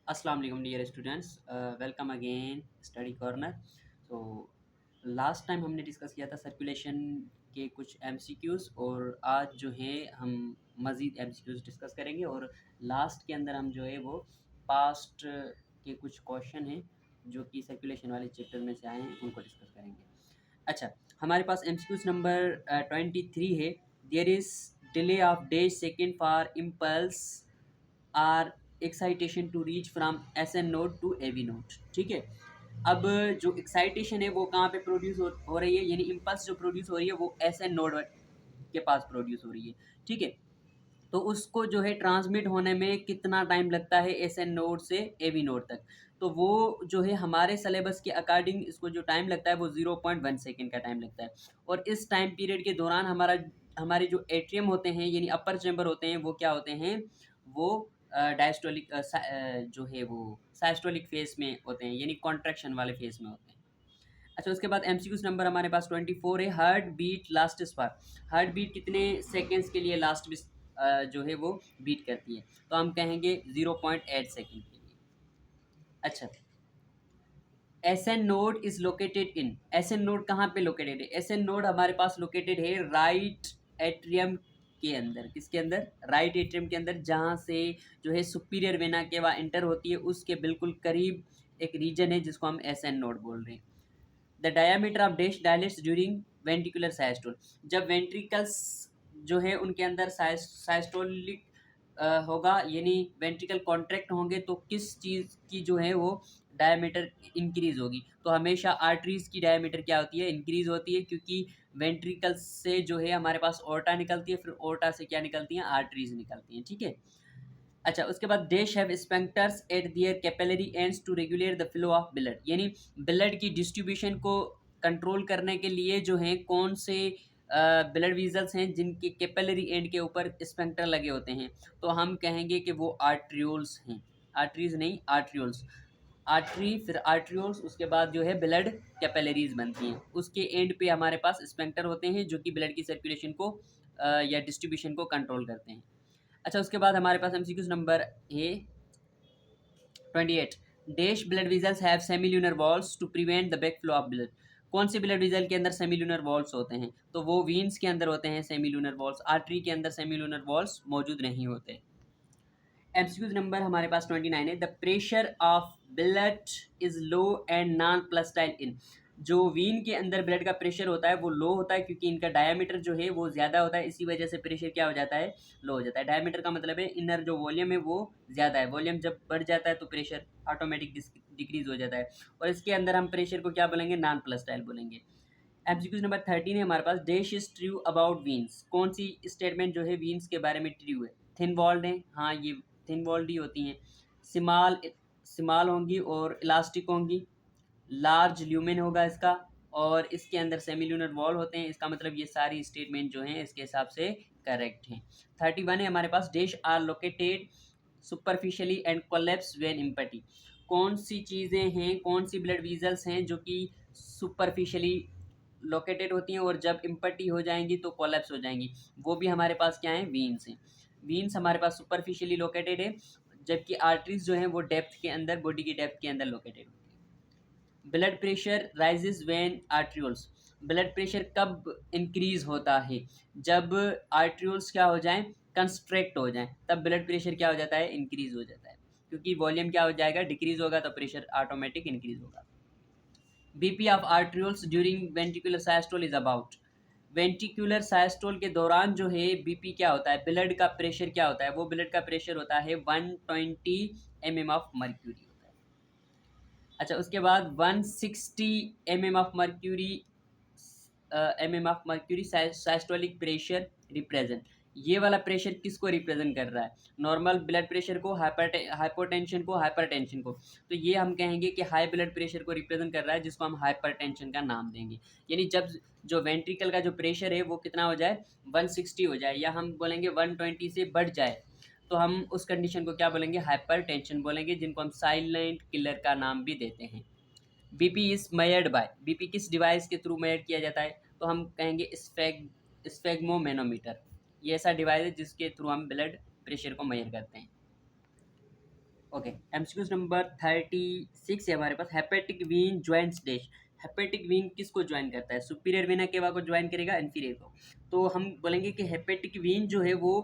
अस्सलाम वालेकुम dear students, welcome again study corner. So last time हमने डिस्कस किया था सर्कुलेशन के कुछ एमसीक्यूज़ और आज जो है हम मज़ीद एमसीक्यूज़ डिस्कस करेंगे और लास्ट के अंदर हम जो है वो पास्ट के कुछ क्वेश्चन हैं जो कि सर्कुलेशन वाले चैप्टर में से आए हैं उनको डिस्कस करेंगे। अच्छा, हमारे पास एमसीक्यूज़ नंबर 23 है। There is delay of day second for impulse or excitation to reach from S N node to A V node. ठीक है, अब जो एक्साइटेशन है वो कहाँ पे प्रोड्यूस हो रही है, यानी इम्पल्स जो प्रोड्यूस हो रही है वो एस एन नोड के पास प्रोड्यूस हो रही है। ठीक है, तो उसको जो है ट्रांसमिट होने में कितना टाइम लगता है एस एन नोड से ए वी नोड तक। तो वो जो है हमारे सिलेबस के अकॉर्डिंग इसको जो टाइम लगता है वो 0.1 सेकेंड का टाइम लगता है। और इस टाइम पीरियड के दौरान हमारे जो एट्रियम होते हैं यानी अपर चैम्बर होते हैं वो क्या होते हैं, वो डायस्टोलिक जो है वो साइस्टोलिक फेज में होते हैं, यानी कॉन्ट्रैक्शन वाले फेज में होते हैं। अच्छा, उसके बाद एमसीक्यूज नंबर हमारे पास 24 है। Heart beat last for, heart beat कितने सेकेंड्स के लिए लास्ट जो है वो बीट करती है, तो हम कहेंगे 0.8 सेकेंड के लिए। अच्छा, S N node is located in, S N node कहाँ पे लोकेटेड है? एस एन नोड हमारे पास लोकेटेड है राइट एट्रियम के अंदर। किसके अंदर? राइट एट्रियम के अंदर, जहाँ से जो है सुपीरियर वेना के वहाँ एंटर होती है उसके बिल्कुल करीब एक रीजन है जिसको हम एस एन नोड बोल रहे हैं। The diameter of dash dilates during ventricular systole, जब वेंट्रिकल्स जो है उनके अंदर साइस्टोलिक होगा यानी वेंट्रिकल कॉन्ट्रैक्ट होंगे तो किस चीज़ की जो है वो डायमीटर इंक्रीज होगी? तो हमेशा आर्टरीज की डायमीटर क्या होती है? इंक्रीज होती है, क्योंकि वेंट्रिकल से जो है हमारे पास ओर्टा निकलती है, फिर ओर्टा से क्या निकलती हैं? आर्टरीज निकलती हैं। ठीक है। अच्छा, उसके बाद dash have sphincters at their capillary ends to regulate the flow of blood, यानी ब्लड की डिस्ट्रीब्यूशन को कंट्रोल करने के लिए जो है कौन से ब्लड वीजल्स हैं जिनके कैपिलरी एंड के ऊपर स्पेंक्टर लगे होते हैं, तो हम कहेंगे कि वो आर्ट्रियोल्स हैं। आर्टरीज नहीं, आर्ट्रियोल्स। आर्टरी, फिर आर्ट्रियोल्स, उसके बाद जो है ब्लड कैपिलरीज बनती हैं, उसके एंड पे हमारे पास स्पेंक्टर होते हैं जो कि ब्लड की सर्कुलेशन को या डिस्ट्रीब्यूशन को कंट्रोल करते हैं। अच्छा, उसके बाद हमारे पास एमसीक्यूज नंबर है 28। Dash blood vessels have semilunar walls to prevent the back flow of blood, कौन से ब्लड वेजल के अंदर सेमिल्यूनर वॉल्स होते हैं? तो वो वीन्स के अंदर होते हैं सेमिल्यूनर वॉल्स, आर्टरी के अंदर सेमिल्यूनर वॉल्स मौजूद नहीं होते। एमसीक्यूज नंबर हमारे पास 29 है। The pressure of blood is low and non pulsatile in, जो वीन के अंदर ब्लड का प्रेशर होता है वो लो होता है क्योंकि इनका डायमीटर जो है वो ज़्यादा होता है, इसी वजह से प्रेशर क्या हो जाता है? लो हो जाता है। डायमीटर का मतलब है इनर जो वॉल्यूम है वो ज़्यादा है, वॉल्यूम जब बढ़ जाता है तो प्रेशर ऑटोमेटिक डिक्रीज हो जाता है, और इसके अंदर हम प्रेशर को क्या बोलेंगे? नॉन प्लस्टाइल बोलेंगे। एमसीक्यूज नंबर 13 है हमारे पास। Dash is true about veins, कौन सी स्टेटमेंट जो है वीन्स के बारे में ट्रू है? थिन वॉल्ड है, हाँ ये थिन वॉल्ड ही होती हैं। स्मॉल स्मॉल होंगी और इलास्टिक होंगी। लार्ज ल्यूमेन होगा इसका, और इसके अंदर सेमिल्यूनर वॉल होते हैं। इसका मतलब ये सारी स्टेटमेंट जो हैं इसके हिसाब से करेक्ट हैं। 31 है हमारे पास। Dash are located superficially and collapse when empty, कौन सी चीज़ें हैं, कौन सी ब्लड वीजल्स हैं जो कि सुपरफिशियली लोकेटेड होती हैं और जब इम्पटी हो जाएंगी तो कोलेप्स हो जाएंगी? वो भी हमारे पास क्या है? वीन्स हैं। वीन्स हमारे पास सुपरफिशियली लोकेटेड है, जबकि आर्टरीज जो हैं वो डेप्थ के अंदर, बॉडी की डेप्थ के अंदर लोकेटेड होती है। Blood pressure rises when arterioles, blood pressure कब इंक्रीज होता है? जब आर्ट्रियोल्स क्या हो जाएं? कंस्ट्रैक्ट हो जाएं, तब ब्लड प्रेशर क्या हो जाता है? इंक्रीज हो जाता है, क्योंकि वॉल्यूम क्या हो जाएगा? डिक्रीज होगा, तो प्रेशर ऑटोमेटिक इंक्रीज होगा। BP of arterioles during ventricular systole is about, ventricular systole के दौरान जो है बीपी क्या होता है? ब्लड का प्रेशर क्या होता है? वो ब्लड का प्रेशर होता है 120 mm ऑफ मर्क्यूरी होता है। अच्छा, उसके बाद 160 mm of mercury, systolic pressure represent, ये वाला प्रेशर किसको रिप्रेजेंट कर रहा है? नॉर्मल ब्लड प्रेशर को, हाइपोटेंशन को, हाइपरटेंशन को। तो ये हम कहेंगे कि हाई ब्लड प्रेशर को रिप्रेजेंट कर रहा है, जिसको हम हाइपरटेंशन का नाम देंगे। यानी जब जो वेंट्रिकल का जो प्रेशर है वो कितना हो जाए? 160 हो जाए, या हम बोलेंगे 120 से बढ़ जाए, तो हम उस कंडीशन को क्या बोलेंगे? हाइपरटेंशन बोलेंगे, जिनको हम साइलेंट किलर का नाम भी देते हैं। BP is measured by, BP किस डिवाइस के थ्रू मेयर किया जाता है? तो हम कहेंगे स्फेग्मोमेनोमीटर, ये ऐसा डिवाइस है जिसके थ्रू हम ब्लड प्रेशर को मेयर करते हैं। ओके, एमसीक्यूज नंबर 36 है हमारे पास। Hepatic vein joins dash. Hepatic vein किसको ज्वाइन करता है? सुपीरियर वेना केवा को ज्वाइन करेगा, इन्फीरियर को। तो हम बोलेंगे कि हेपेटिक वीन जो है वो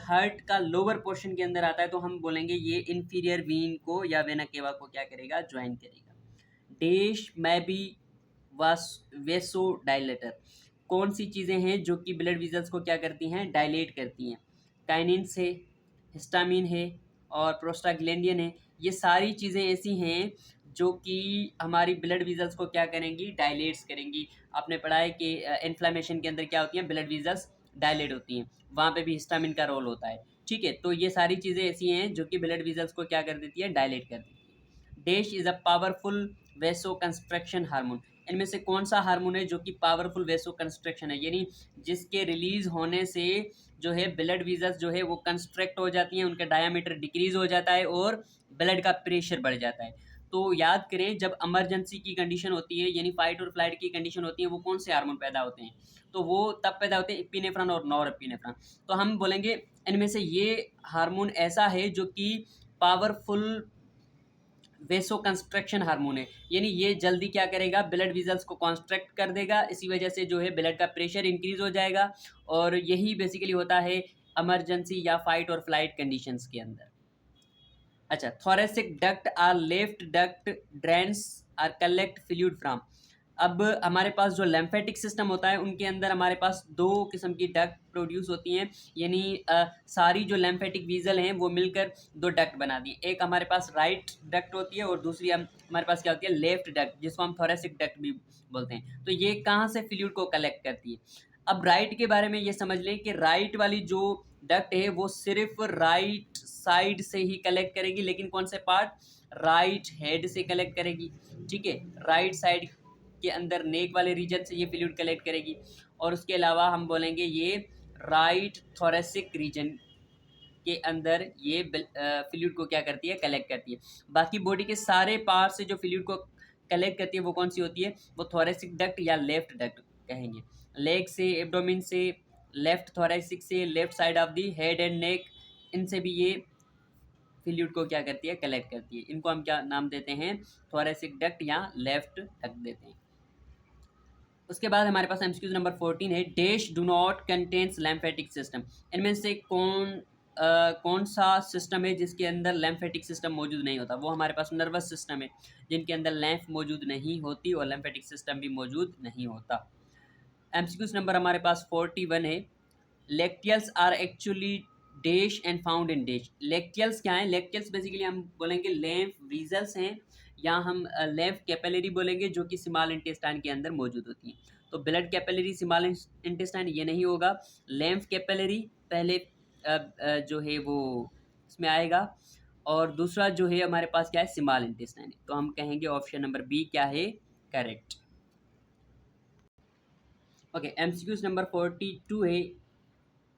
हार्ट का लोअर पोर्शन के अंदर आता है, तो हम बोलेंगे ये इन्फीरियर वीन को या वेना केवा को क्या करेगा? ज्वाइन करेगा। डैश में बी वास वेसो डायलेटर। कौन सी चीज़ें हैं जो कि ब्लड वेसल्स को क्या करती हैं? डायलेट करती हैं। काइनिन्स है, हिस्टामिन है और प्रोस्टाग्लैंडिन है। ये सारी चीज़ें ऐसी हैं जो कि हमारी ब्लड वेसल्स को क्या करेंगी? डायलेट्स करेंगी। आपने पढ़ा है कि इन्फ्लेमेशन के अंदर क्या होती हैं? ब्लड वेसल्स डायलेट होती हैं, वहाँ पे भी हिस्टामिन का रोल होता है। ठीक है, तो ये सारी चीज़ें ऐसी हैं जो कि ब्लड वेसल्स को क्या कर देती है? डायलेट कर देती है। Dash is a powerful वेसो construction hormone. इनमें से कौन सा हार्मोन है जो कि पावरफुल वेसो कंस्ट्रक्शन है, यानी जिसके रिलीज होने से जो है ब्लड वेसल्स जो है वो कंस्ट्रक्ट हो जाती हैं, उनका डायामीटर डिक्रीज हो जाता है और ब्लड का प्रेशर बढ़ जाता है। तो याद करें, जब इमरजेंसी की कंडीशन होती है यानी फाइट और फ्लाइट की कंडीशन होती है, वो कौन से हार्मोन पैदा होते हैं? तो वो तब पैदा होते हैं एपिनेफ्रॉन और नॉरएपिनेफ्रॉन। तो हम बोलेंगे इनमें से ये हार्मोन ऐसा है जो कि पावरफुल वेसो कंस्ट्रक्शन हार्मोन है, यानी ये जल्दी क्या करेगा? ब्लड वेसल्स को कॉन्स्ट्रक्ट कर देगा। इसी वजह से जो है ब्लड का प्रेशर इंक्रीज हो जाएगा और यही बेसिकली होता है इमरजेंसी या फाइट और फ्लाइट कंडीशंस के अंदर। अच्छा, thoracic duct or left duct drains or collect fluid from. अब हमारे पास जो लिम्फेटिक सिस्टम होता है उनके अंदर हमारे पास दो किस्म की डक्ट प्रोड्यूस होती हैं, यानी सारी जो लिम्फेटिक वीजल हैं वो मिलकर दो डक्ट बना दी। एक हमारे पास राइट डक्ट होती है और दूसरी हमारे पास क्या होती है? लेफ्ट डक्ट, जिसको हम थोरेसिक डक्ट भी बोलते हैं। तो ये कहाँ से फ्लूइड को कलेक्ट करती है? अब राइट के बारे में ये समझ लें कि राइट वाली जो डक्ट है वो सिर्फ राइट साइड से ही कलेक्ट करेगी, लेकिन कौन से पार्ट? राइट हेड से कलेक्ट करेगी। ठीक है, राइट साइड के अंदर नेक वाले रीजन से ये फ्लूइड कलेक्ट करेगी। और उसके अलावा हम बोलेंगे ये राइट थोरेसिक रीजन के अंदर ये फ्लूइड को क्या करती है? कलेक्ट करती है। बाकी बॉडी के सारे पार्ट से जो फ्लूइड को कलेक्ट करती है वो कौन सी होती है? वो थोरेसिक डक्ट या लेफ्ट डक्ट कहेंगे। लेग से, एब्डोमिन से, लेफ्ट थोरेसिक से, left side of the head and neck, इनसे भी ये फ्लूइड को क्या करती है? कलेक्ट करती है। इनको हम क्या नाम देते हैं? थोरेसिक डक्ट या लेफ्ट डक्ट देते हैं। उसके बाद हमारे पास एमसीक्यूज नंबर 14 है। Dash do not contains lymphatic system. इनमें से कौन सा सिस्टम है जिसके अंदर लैम्फेटिक सिस्टम मौजूद नहीं होता? वो हमारे पास नर्वस सिस्टम है, जिनके अंदर लैम्फ मौजूद नहीं होती और लैम्फेटिक सिस्टम भी मौजूद नहीं होता। एमसीक्यूज नंबर हमारे पास 41 है। Lacteals are actually dash and found in dash. Lacteals क्या है? लेक्टियल्स बेसिकली हम बोलेंगे लैम्फ वीजल्स हैं, या हम लैम्फ कैपिलरी बोलेंगे, जो कि स्मॉल इंटेस्टाइन के अंदर मौजूद होती हैं। तो ब्लड कैपिलरी स्मॉल इंटेस्टाइन ये नहीं होगा, लैम्फ कैपिलरी पहले जो है वो इसमें आएगा, और दूसरा जो है हमारे पास क्या है? स्मॉल इंटेस्टाइन है। तो हम कहेंगे ऑप्शन नंबर बी क्या है? करेक्ट। ओके, एमसीक्यूज नंबर 42 है।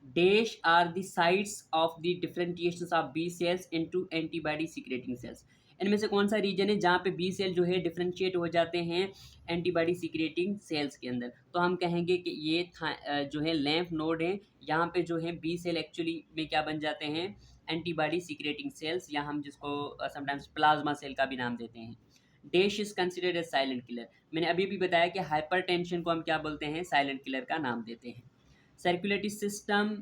Dash are the sites of the differentiation of B cells into antibody secreting cells. इनमें से कौन सा रीजन है जहाँ पे बी सेल जो है डिफरेंशिएट हो जाते हैं एंटीबॉडी सीक्रेटिंग सेल्स के अंदर? तो हम कहेंगे कि ये जो है लैम्फ नोड है, यहाँ पे जो है बी सेल एक्चुअली में क्या बन जाते हैं? एंटीबॉडी सीक्रेटिंग सेल्स, या हम जिसको समटाइम्स प्लाज्मा सेल का भी नाम देते हैं। Dash is considered as silent killer. मैंने अभी भी बताया कि हाइपरटेंशन को हम क्या बोलते हैं? साइलेंट किलर का नाम देते हैं। Circulatory system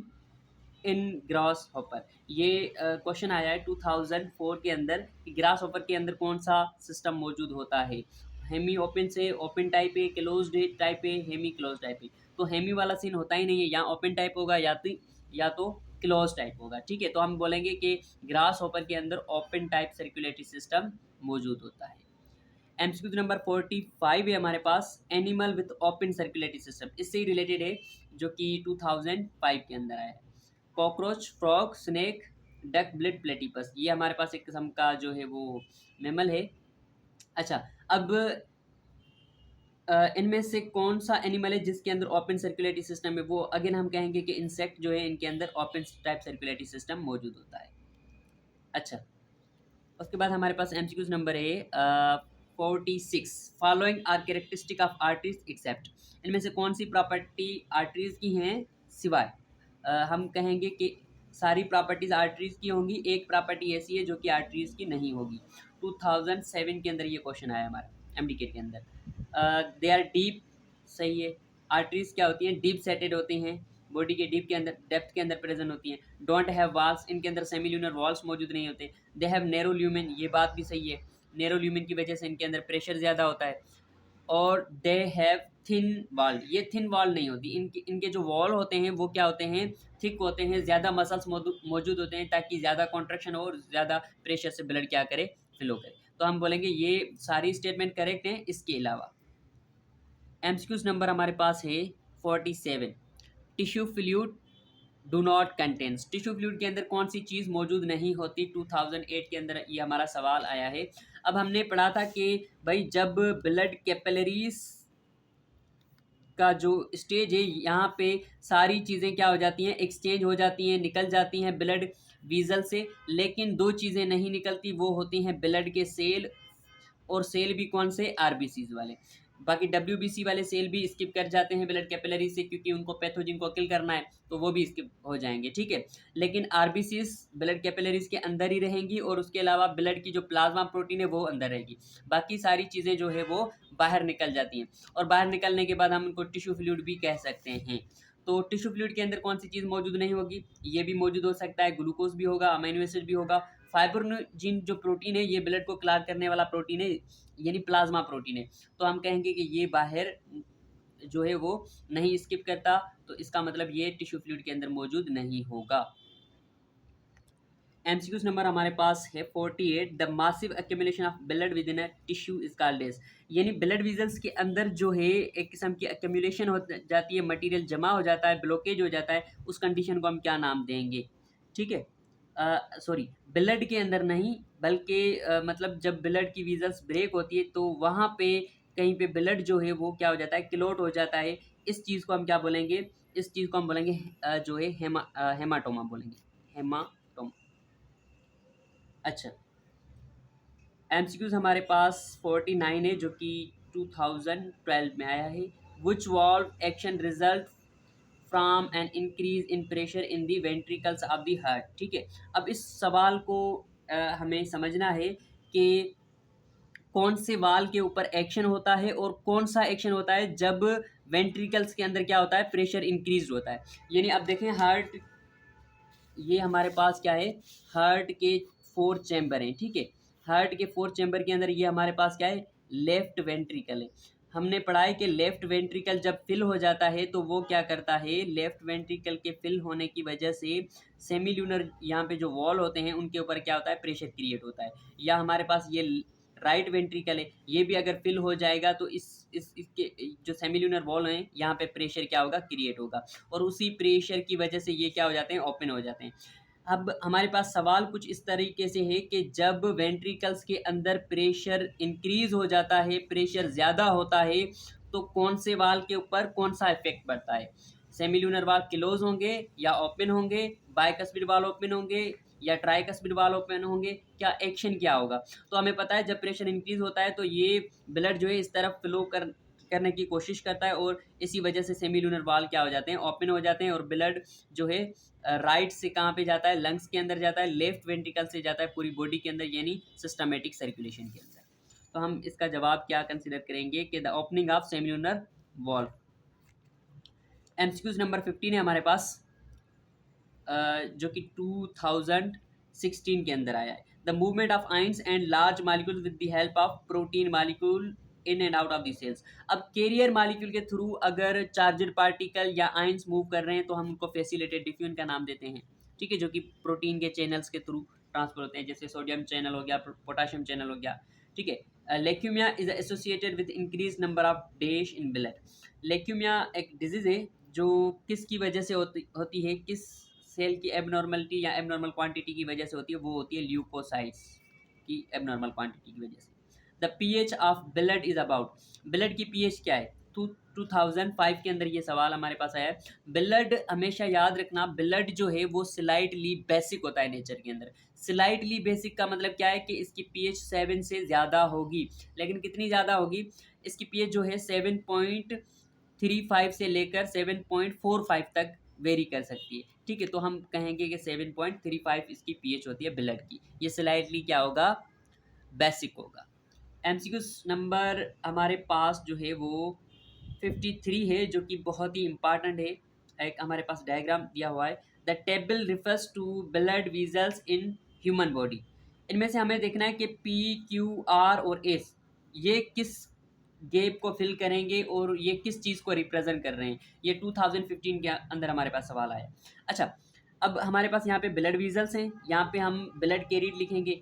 in grass hopper, ये क्वेश्चन आया है 2004 के अंदर कि ग्रास हॉपर के अंदर कौन सा सिस्टम मौजूद होता है? हेमी ओपन से ओपन टाइप है, क्लोज्ड टाइप है, हेमी क्लोज टाइप है। तो हेमी वाला सीन होता ही नहीं है, या ओपन टाइप होगा या तो क्लोज टाइप होगा। ठीक है, तो हम बोलेंगे कि ग्रास हॉपर के अंदर ओपन टाइप सर्कुलेटरी सिस्टम मौजूद होता है। एमसीक्यू नंबर 45 है हमारे पास। Animal with open circulatory system, इससे ही रिलेटेड है, जो कि 2005 के अंदर आया है। Cockroach, frog, snake, duck, bleed, platypus, ये हमारे पास एक किस्म का जो है वो मेमल है। अच्छा, अब इनमें से कौन सा एनिमल है जिसके अंदर ओपन सर्कुलेटरी सिस्टम है? वो अगेन हम कहेंगे कि इंसेक्ट जो है इनके अंदर ओपन टाइप सर्कुलेटरी सिस्टम मौजूद होता है। अच्छा, उसके बाद हमारे पास एमसीक्यूज नंबर है 46। Following are characteristic of arteries except. इनमें से कौन सी प्रॉपर्टी आर्टरीज की हैं सिवाय? हम कहेंगे कि सारी प्रॉपर्टीज आर्टरीज की होंगी, एक प्रॉपर्टी ऐसी है जो कि आर्टरीज की नहीं होगी। 2007 के अंदर ये क्वेश्चन आया हमारा एमडीके के अंदर। दे आर डीप, सही है। आर्टरीज क्या होती हैं? डीप सेटेड होती हैं, बॉडी के डीप के अंदर, डेप्थ के अंदर प्रेजेंट होती हैं। डोंट हैव वॉल्स, इनके अंदर सेमील्यूनर वॉल्स मौजूद नहीं होते। दे हैव नैरो ल्यूमेन, ये बात भी सही है, नैरो ल्यूमेन की वजह से इनके अंदर प्रेशर ज़्यादा होता है। और दे हैव थिन वॉल, ये थिन वॉल नहीं होती, इनके जो वॉल होते हैं वो क्या होते हैं? थिक होते हैं, ज़्यादा मसल्स मौजूद होते हैं ताकि ज़्यादा कॉन्ट्रैक्शन हो और ज़्यादा प्रेशर से ब्लड क्या करे? फ्लो करे। तो हम बोलेंगे ये सारी स्टेटमेंट करेक्ट हैं। इसके अलावा एमसीक्यूज नंबर हमारे पास है 47। Tissue fluid do not contains, tissue fluid के अंदर कौन सी चीज़ मौजूद नहीं होती? 2008 के अंदर ये हमारा सवाल आया है। अब हमने पढ़ा था कि भाई जब ब्लड कैपिलरीज का जो स्टेज है यहाँ पे सारी चीज़ें क्या हो जाती हैं? एक्सचेंज हो जाती हैं, निकल जाती हैं ब्लड वीजल से, लेकिन दो चीज़ें नहीं निकलती, वो होती हैं ब्लड के सेल, और सेल भी कौन से? आरबीसीज वाले। बाकी डब्ल्यूबीसी वाले सेल भी स्किप कर जाते हैं ब्लड कैपिलरी से, क्योंकि उनको पैथोजन को किल करना है, तो वो भी स्किप हो जाएंगे, ठीक है। लेकिन आरबीसीज ब्लड कैपिलरीज के अंदर ही रहेंगी, और उसके अलावा ब्लड की जो प्लाज्मा प्रोटीन है वो अंदर रहेगी। बाकी सारी चीज़ें जो है वो बाहर निकल जाती हैं, और बाहर निकलने के बाद हम उनको टिश्यू फ्लूइड भी कह सकते हैं। तो टिश्यू फ्लूइड के अंदर कौन सी चीज़ मौजूद नहीं होगी? ये भी मौजूद हो सकता है, ग्लूकोज भी होगा, अमीनो एसिड भी होगा। फाइब्रोनोजिन जो प्रोटीन है ये ब्लड को क्लॉट करने वाला प्रोटीन है, यानी प्लाज्मा प्रोटीन है, तो हम कहेंगे कि ये बाहर जो है वो नहीं स्किप करता, तो इसका मतलब ये टिश्यू फ्लूइड के अंदर मौजूद नहीं होगा। एमसीक्यूज नंबर हमारे पास है 48। The massive accumulation of blood within a tissue is called as, यानी ब्लड विजल्स के अंदर जो है एक किस्म की एक्यूमुलेशन हो जाती है, मटेरियल जमा हो जाता है, ब्लॉकेज हो जाता है, उस कंडीशन को हम क्या नाम देंगे? ठीक है, सॉरी, ब्लड के अंदर नहीं, बल्कि मतलब जब ब्लड की विजल्स ब्रेक होती है तो वहाँ पे कहीं पे ब्लड जो है वो क्या हो जाता है? क्लोट हो जाता है। इस चीज़ को हम क्या बोलेंगे? इस चीज़ को हम बोलेंगे जो है हेमाटोमा बोलेंगे, हेमाटोमा। अच्छा, एमसीक्यूज हमारे पास 49 है जो कि 2012 में आया है। Which valve action result from an increase in pressure in the ventricles of the heart, ठीक है। अब इस सवाल को हमें समझना है कि कौन से वाल के ऊपर एक्शन होता है और कौन सा एक्शन होता है जब वेंट्रिकल्स के अंदर क्या होता है? प्रेशर इंक्रीज होता है। यानी अब देखें, हार्ट, ये हमारे पास क्या है? हार्ट के 4 चैम्बर हैं, ठीक है। हार्ट के 4 चैम्बर के अंदर ये हमारे पास क्या है? लेफ्ट वेंट्रिकल है। हमने पढ़ा है कि लेफ्ट वेंट्रिकल जब फिल हो जाता है तो वो क्या करता है? लेफ्ट वेंट्रिकल के फिल होने की वजह से सेमील्यूनर यहाँ पे जो वॉल होते हैं उनके ऊपर क्या होता है? प्रेशर क्रिएट होता है। या हमारे पास ये राइट वेंट्रिकल है, ये भी अगर फिल हो जाएगा तो इसके जो सेमील्यूनर वॉल हैं यहाँ पे प्रेशर क्या होगा? क्रिएट होगा, और उसी प्रेशर की वजह से ये क्या हो जाते हैं? ओपन हो जाते हैं। अब हमारे पास सवाल कुछ इस तरीके से है कि जब वेंट्रिकल्स के अंदर प्रेशर इंक्रीज हो जाता है, प्रेशर ज़्यादा होता है, तो कौन से वाल के ऊपर कौन सा इफेक्ट पड़ता है? सेमील्यूनर वाल क्लोज होंगे या ओपन होंगे? बाइकस्पिड वाल ओपन होंगे या ट्राइकस्पिड वाल ओपन होंगे? क्या एक्शन क्या होगा? तो हमें पता है जब प्रेशर इंक्रीज होता है तो ये ब्लड जो है इस तरफ फ्लो करने की कोशिश करता है, और इसी वजह से सेमील्यूनर वाल क्या हो जाते हैं? ओपन हो जाते हैं, और ब्लड जो है राइट से कहाँ पे जाता है? लंग्स के अंदर जाता है, लेफ्ट वेंट्रिकल से जाता है पूरी बॉडी के अंदर, यानी सिस्टमेटिक सर्कुलेशन के अंदर। तो हम इसका जवाब क्या कंसिडर करेंगे कि the opening of semilunar valve. MCQs number 15 है हमारे पास, जो कि 2016 के अंदर आया है। The movement of ions and large molecule with the help of protein molecule in and out of the cells. अब कैरियर मालिक्यूल के थ्रू अगर चार्जड पार्टिकल या आइंस मूव कर रहे हैं तो हम उनको फैसिलिटेटेड डिफ्यूजन का नाम देते हैं, ठीक है, जो कि प्रोटीन के चैनल्स के थ्रू ट्रांसफर होते हैं, जैसे सोडियम चैनल हो गया, पोटाशियम चैनल हो गया, ठीक है। Leukaemia is associated with increase number of dash in blood. Leukaemia एक डिजीज है जो किसकी वजह से होती है? किस सेल की एबनॉर्मलिटी या एबनॉर्मल क्वांटिटी की वजह से होती है? वो होती है ल्यूकोसाइट्स की एबनॉर्मल क्वांटिटी की वजह से। The pH of blood is about, blood की पीएच क्या है? 2005 के अंदर ये सवाल हमारे पास आया है। ब्लड, हमेशा याद रखना, ब्लड जो है वो स्लाइटली बेसिक होता है नेचर के अंदर। स्लाइटली बेसिक का मतलब क्या है? कि इसकी पीएच 7 से ज़्यादा होगी, लेकिन कितनी ज़्यादा होगी? इसकी पीएच जो है 7.35 से लेकर 7.45 तक वेरी कर सकती है, ठीक है। तो हम कहेंगे कि 7.35 इसकी पीएच होती है ब्लड की। ये स्लाइटली क्या होगा, बेसिक होगा। एमसीक्यू नंबर हमारे पास जो है वो 53 है, जो कि बहुत ही इंपॉर्टेंट है। एक हमारे पास डायग्राम दिया हुआ है, the table refers to blood vessels in human body. इनमें से हमें देखना है कि पी, क्यू, आर और एस ये किस गैप को फिल करेंगे और ये किस चीज़ को रिप्रेजेंट कर रहे हैं। ये 2015 के अंदर हमारे पास सवाल आया। अच्छा, अब हमारे पास यहाँ पे ब्लड वेजल्स हैं, यहाँ पे हम ब्लड कैरिड लिखेंगे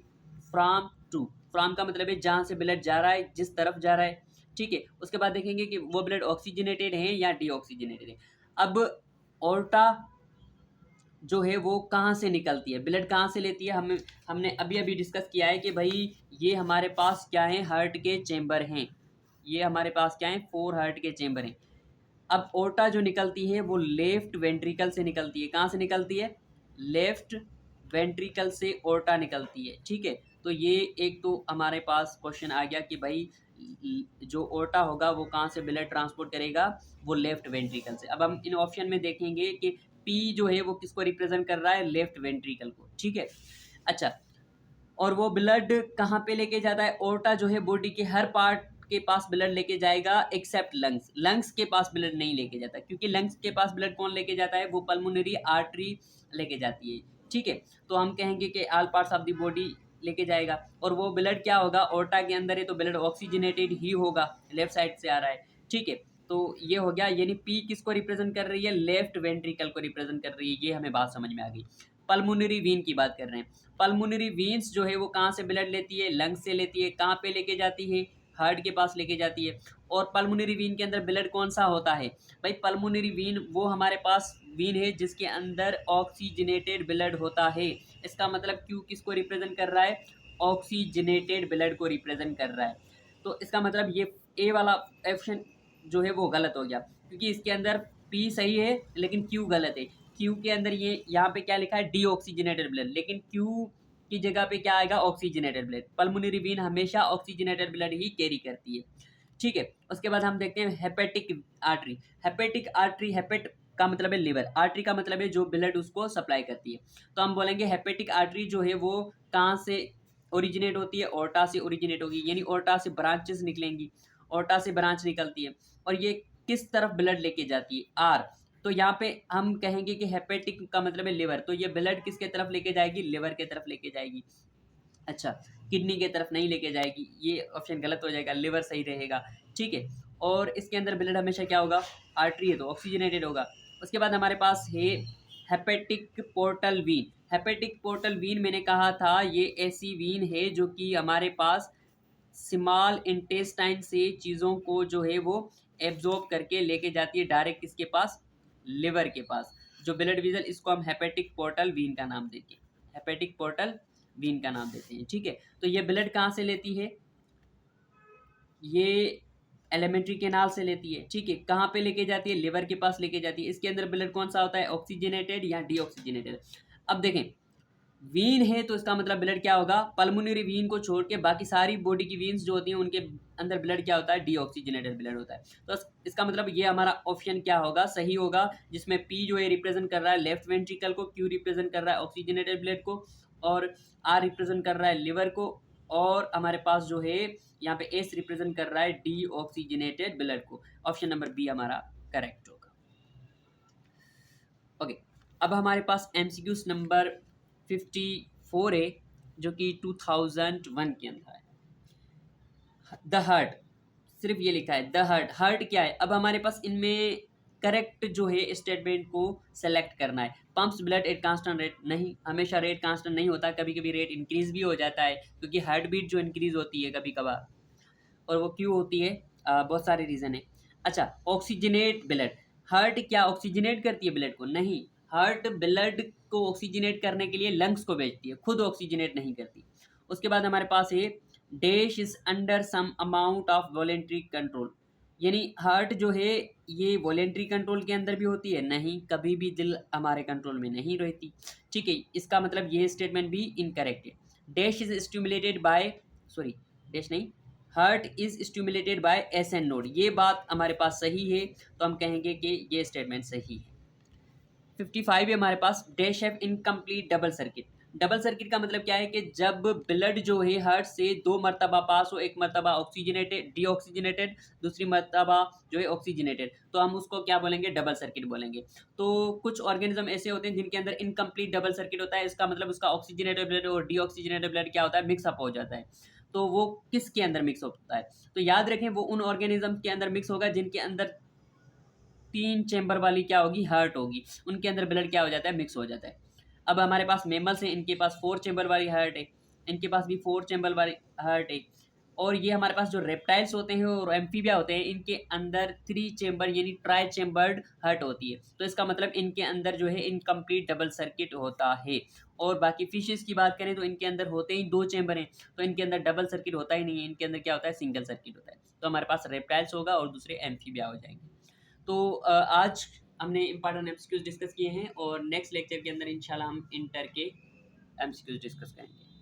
फ्रॉम टू। फ्रॉम का मतलब है जहाँ से ब्लड जा रहा है, जिस तरफ जा रहा है, ठीक है। उसके बाद देखेंगे कि वो ब्लड ऑक्सीजनेटेड है या डीऑक्सीजनेटेड है। अब ओर्टा जो है वो कहाँ से निकलती है, ब्लड कहाँ से लेती है, हमने अभी अभी डिस्कस किया है कि भाई ये हमारे पास क्या है, हार्ट के चेंबर हैं। ये हमारे पास क्या है, 4 हार्ट के चेंबर हैं। अब ओर्टा जो निकलती है वो लेफ्ट वेंट्रिकल से निकलती है। कहाँ से निकलती है, लेफ्ट वेंट्रिकल से ओर्टा निकलती है, ठीक है। तो ये एक तो हमारे पास क्वेश्चन आ गया कि भाई जो ओर्टा होगा वो कहाँ से ब्लड ट्रांसपोर्ट करेगा, वो लेफ्ट वेंट्रिकल से। अब हम इन ऑप्शन में देखेंगे कि पी जो है वो किसको रिप्रेजेंट कर रहा है, लेफ्ट वेंट्रिकल को, ठीक है। अच्छा, और वो ब्लड कहाँ पे लेके जाता है, ओर्टा जो है बॉडी के हर पार्ट के पास ब्लड लेके जाएगा एक्सेप्ट लंग्स। लंग्स के पास ब्लड नहीं लेके जाता, क्योंकि लंग्स के पास ब्लड कौन लेके जाता है, वो पल्मोनरी आर्टरी लेके जाती है, ठीक है। तो हम कहेंगे कि all parts of the body लेके जाएगा। और वो ब्लड क्या होगा, ओर्टा के अंदर है तो ब्लड ऑक्सीजनेटेड ही होगा, लेफ्ट साइड से आ रहा है, ठीक है। तो ये हो गया, यानी पी किसको रिप्रेजेंट कर रही है, लेफ्ट वेंट्रिकल को रिप्रेजेंट कर रही है। ये हमें बात समझ में आ गई। पल्मोनरी वीन की बात कर रहे हैं। पल्मोनरी वीन्स जो है वो कहाँ से ब्लड लेती है, लंग्स से लेती है। कहाँ पे लेके जाती है, हार्ट के पास लेके जाती है। और पल्मोनरी वीन के अंदर ब्लड कौन सा होता है, भाई पल्मोनरी वीन वो हमारे पास वीन है जिसके अंदर ऑक्सीजनेटेड ब्लड होता है। इसका मतलब क्यू किसको रिप्रेजेंट कर रहा है, ऑक्सीजनेटेड ब्लड को रिप्रेजेंट कर रहा है। तो इसका मतलब ये ए वाला ऑप्शन जो है वो गलत हो गया, क्योंकि इसके अंदर पी सही है लेकिन क्यू गलत है। क्यू के अंदर ये यहाँ पे क्या लिखा है, डीऑक्सीजनेटेड ब्लड, लेकिन क्यू की जगह पे क्या आएगा, ऑक्सीजनेटेड ब्लड। पल्मोनरी वीन हमेशा ऑक्सीजनेटेड ब्लड ही कैरी करती है, ठीक है। उसके बाद हम देखते हैं हेपेटिक आर्टरी। हेपेटिक आर्टरी, हेपेट का मतलब है लिवर, आर्टरी का मतलब है जो ब्लड उसको सप्लाई करती है। तो हम बोलेंगे हेपेटिक आर्टरी जो है वो कहाँ से ओरिजिनेट होती है, ओर्टा से ओरिजिनेट होगी, यानी ओर्टा से ब्रांचेस निकलेंगी, ओर्टा से ब्रांच निकलती है। और ये किस तरफ ब्लड लेके जाती है, आर। तो यहाँ पे हम कहेंगे कि हेपेटिक का मतलब है लिवर, तो ये ब्लड किसके तरफ लेके जाएगी, लिवर के तरफ लेके जाएगी। अच्छा, किडनी के तरफ नहीं लेके जाएगी, ये ऑप्शन गलत हो जाएगा, लिवर सही रहेगा, ठीक है। और इसके अंदर ब्लड हमेशा क्या होगा, आर्टरी है तो ऑक्सीजनेटेड होगा। उसके बाद हमारे पास है hepatic portal vein. Hepatic portal vein मैंने कहा था ये ऐसी वीन है जो कि हमारे पास स्मॉल इंटेस्टाइन से चीज़ों को जो है वो एब्जॉर्ब करके लेके जाती है डायरेक्ट किसके पास, लिवर के पास। जो ब्लड वेसल, इसको हम हेपेटिक पोर्टल वीन का नाम देते हैं, हेपेटिक पोर्टल वीन का नाम देते हैं, ठीक है। तो ये ब्लड कहाँ से लेती है, ये एलिमेंट्री कैनाल से लेती है, ठीक है। कहाँ पे लेके जाती है, लिवर के पास लेके जाती है। इसके अंदर ब्लड कौन सा होता है, ऑक्सीजनेटेड या डीऑक्सीजनेटेड। अब देखें, वीन है तो इसका मतलब ब्लड क्या होगा, पल्मोनरी वीन को छोड़ के बाकी सारी बॉडी की वीन्स जो होती हैं उनके अंदर ब्लड क्या होता है, डीऑक्सीजनेटेड ब्लड होता है। तो इसका मतलब ये हमारा ऑप्शन क्या होगा, सही होगा, जिसमें पी जो है रिप्रेजेंट कर रहा है लेफ्ट वेंट्रिकल को, क्यू रिप्रेजेंट कर रहा है ऑक्सीजनेटेड ब्लड को, और आर रिप्रेजेंट कर रहा है लिवर को, और हमारे पास जो है यहाँ पे एस रिप्रेजेंट कर रहा है डीऑक्सीजनेटेड ब्लड को। ऑप्शन नंबर बी हमारा करेक्ट होगा। ओके, अब हमारे पास एमसीक्यूज नंबर 54 है जो कि 2001 के अंदर है। द हार्ट, सिर्फ ये लिखा है द हार्ट। हार्ट क्या है, अब हमारे पास इनमें करेक्ट जो है स्टेटमेंट को सेलेक्ट करना है। Pumps blood at constant rate, नहीं, हमेशा रेट कांस्टेंट नहीं होता, कभी कभी रेट इंक्रीज भी हो जाता है, क्योंकि हार्ट बीट जो इंक्रीज होती है कभी कभार, और वो क्यों होती है, बहुत सारे रीज़न है। अच्छा, ऑक्सीजनेट ब्लड, हार्ट क्या ऑक्सीजनेट करती है ब्लड को, नहीं, हार्ट ब्लड को ऑक्सीजनेट करने के लिए लंग्स को भेजती है, खुद ऑक्सीजनेट नहीं करती। उसके बाद हमारे पास है dash is under some amount of voluntary control, यानी हार्ट जो है ये वॉलेंट्री कंट्रोल के अंदर भी होती है, नहीं, कभी भी दिल हमारे कंट्रोल में नहीं रहती, ठीक है। इसका मतलब ये स्टेटमेंट भी इनकरेक्ट है। Dash is stimulated by, sorry, dash नहीं, heart is stimulated by S N node, ये बात हमारे पास सही है, तो हम कहेंगे कि ये स्टेटमेंट सही है। 55 है हमारे पास, dash have incomplete double circuit. Double circuit का मतलब क्या है कि जब ब्लड जो है हार्ट से 2 मर्तबा पास हो, एक मर्तबा ऑक्सीजनेटेड डीऑक्सीजनेटेड, दूसरी मर्तबा जो है ऑक्सीजनेटेड, तो हम उसको क्या बोलेंगे, डबल सर्किट बोलेंगे। तो कुछ ऑर्गेनिज्म ऐसे होते हैं जिनके अंदर इनकम्प्लीट डबल सर्किट होता है, इसका मतलब उसका ऑक्सीजनेटेड ब्लड और डीऑक्सीजनेटेड ब्लड क्या होता है, मिक्सअप हो जाता है। तो वो किसके अंदर मिक्स होता है, तो याद रखें वो उन ऑर्गेनिज्म के अंदर मिक्स होगा जिनके अंदर 3 चैम्बर वाली क्या होगी, हार्ट होगी, उनके अंदर ब्लड क्या हो जाता है, मिक्स हो जाता है। अब हमारे पास मेमल्स हैं, इनके पास 4 चैम्बर वाली हार्ट है, इनके पास भी 4 चैम्बर वाली हार्ट है। और ये हमारे पास जो रेप्टाइल्स होते हैं और एम्फीबिया होते हैं, इनके अंदर 3 चैम्बर यानी ट्राई चैम्बर्ड हार्ट होती है। तो इसका मतलब इनके अंदर जो है इनकम्प्लीट डबल सर्किट होता है। और बाकी फिशेस की बात करें तो इनके अंदर होते ही 2 चैम्बर हैं, तो इनके अंदर डबल सर्किट होता ही नहीं है, इनके अंदर क्या होता है, सिंगल सर्किट होता है। तो हमारे पास रेप्टाइल्स होगा और दूसरे एम्फीबिया हो जाएंगे। तो आज हमने इम्पॉर्टेंट एमसीक्यूज डिस्कस किए हैं और नेक्स्ट लेक्चर के अंदर इंशाल्लाह हम इंटर के एमसीक्यूज डिस्कस करेंगे।